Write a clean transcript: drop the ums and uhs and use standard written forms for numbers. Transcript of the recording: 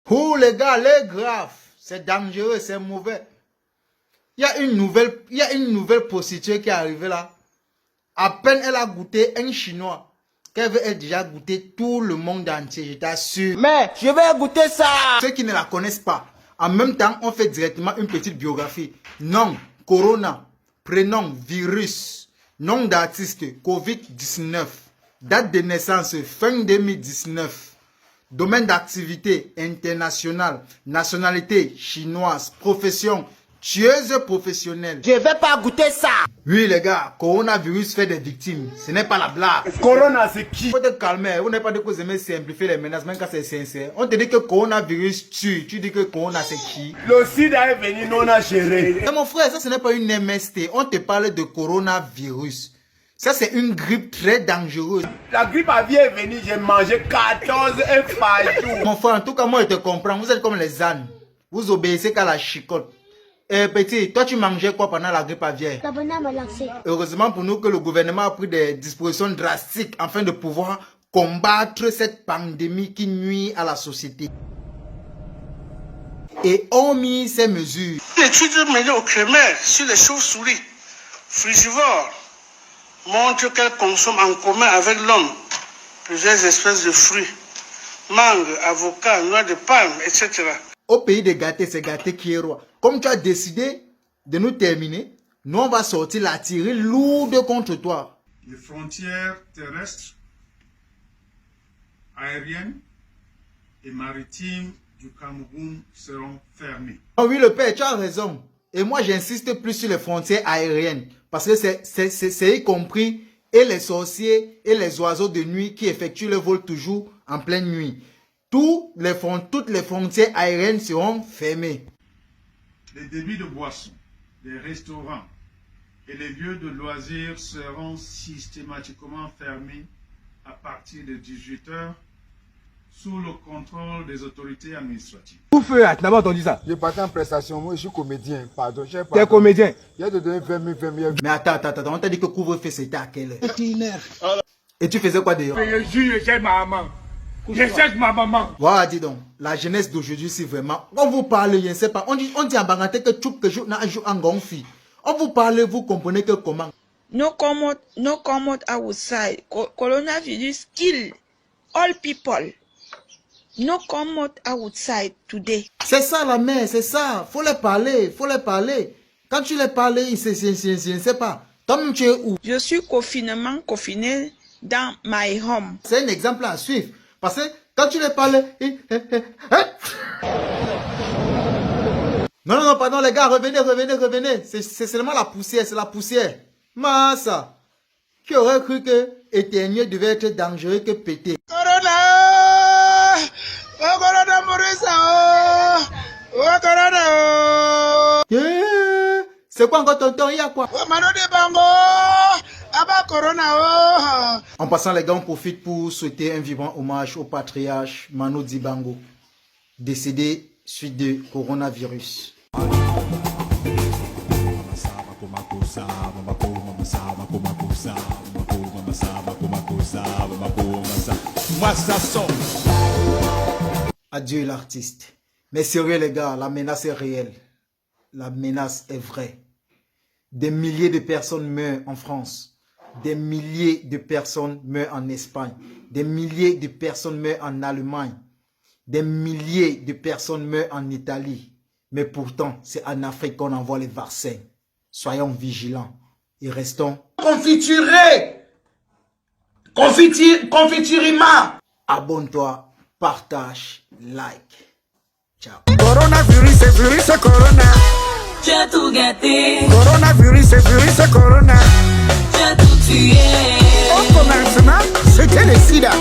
Pour les gars, les graves, c'est dangereux, c'est mauvais. Il y a une nouvelle prostituée qui est arrivée là. À peine elle a goûté un chinois, qu'elle veut déjà goûter tout le monde entier, je t'assure. Mais je vais goûter ça. Ceux qui ne la connaissent pas, en même temps, on fait directement une petite biographie. Nom, Corona. Prénom, virus. Nom d'artiste, Covid-19. Date de naissance, fin 2019. Domaine d'activité, international. Nationalité, chinoise. Profession, tueuse professionnelle. Je vais pas goûter ça. Oui les gars, coronavirus fait des victimes. Ce n'est pas la blague. Corona c'est qui? Faut te calmer. Vous n'avez pas de cause aimer simplifier les menaces, même quand c'est sincère. On te dit que coronavirus tue. Tu dis que corona c'est qui? Le sida est venu non à gérer. Mais mon frère, ça ce n'est pas une MST. On te parle de coronavirus. Ça c'est une grippe très dangereuse. La grippe aviaire est venue, j'ai mangé 14 œufs par jour. Mon frère, en tout cas moi je te comprends. Vous êtes comme les ânes. Vous obéissez qu'à la chicotte. Petit, toi tu mangeais quoi pendant la grippe aviaire? La banane m'a lancé. Heureusement pour nous que le gouvernement a pris des dispositions drastiques afin de pouvoir combattre cette pandémie qui nuit à la société. Et ont mis ces mesures. Une étude menée au Crémer sur les chauves-souris frugivores montre qu'elles consomment en commun avec l'homme plusieurs espèces de fruits, mangue, avocat, noix de palme, etc. Au pays des gâtés, c'est gâté qui est roi. Comme tu as décidé de nous terminer, nous on va sortir la tirée lourde contre toi. Les frontières terrestres, aériennes et maritimes du Cameroun seront fermées. Oh oui le père, tu as raison. Et moi j'insiste plus sur les frontières aériennes. Parce que c'est y compris et les sorciers et les oiseaux de nuit qui effectuent le vol toujours en pleine nuit. Toutes les frontières aériennes seront fermées. Les débits de boissons, les restaurants et les lieux de loisirs seront systématiquement fermés à partir de 18 h sous le contrôle des autorités administratives. Où feu, tu n'as pas entendu ça? Je partais en prestation, moi je suis comédien, pardon. Tu es comédien? Il y a de donner 20 000. Mais attends, on t'a dit que couvre-feu c'était à quelle heure? Et tu faisais quoi d'ailleurs? Je jure, j'ai ma maman. Je cherche ma maman. Voilà, dis donc, la jeunesse d'aujourd'hui, c'est vraiment... On vous parle, je ne sais pas. On dit en Banganté que tu que joue n'a joue en gonfi. On vous parle, vous comprenez que comment? No come out outside. Coronavirus kill all people. No come out outside today. C'est ça la mère, c'est ça. Faut les parler, faut les parler. Quand tu les parles, je ne sais pas. Toi-même, tu es où? Je suis confiné dans my home. C'est un exemple à suivre. Parce que quand tu les parles... Non, pardon les gars, revenez. C'est seulement la poussière, c'est la poussière. Massa, qui aurait cru que éternuer devait être dangereux que péter? Corona! Oh, Corona, Maurice! Oh, Corona! Yeah. C'est quoi encore tonton, il y a quoi? Oh, Mano de Bango! Abba Corona! Oh! En passant les gars, on profite pour souhaiter un vibrant hommage au patriarche Mano Dibango, décédé suite de coronavirus. Adieu l'artiste. Mais sérieux les gars, la menace est réelle. La menace est vraie. Des milliers de personnes meurent en France. Des milliers de personnes meurent en Espagne. Des milliers de personnes meurent en Allemagne. Des milliers de personnes meurent en Italie. Mais pourtant, c'est en Afrique qu'on envoie les vaccins. Soyons vigilants et restons Confituré. Confiturima. Abonne-toi, partage, like. Ciao. Coronavirus, c'est virus, c'est corona. J'ai tout gâté. Coronavirus, c'est virus, c'est corona. J'ai tout tué. Au commencement, c'était le sida.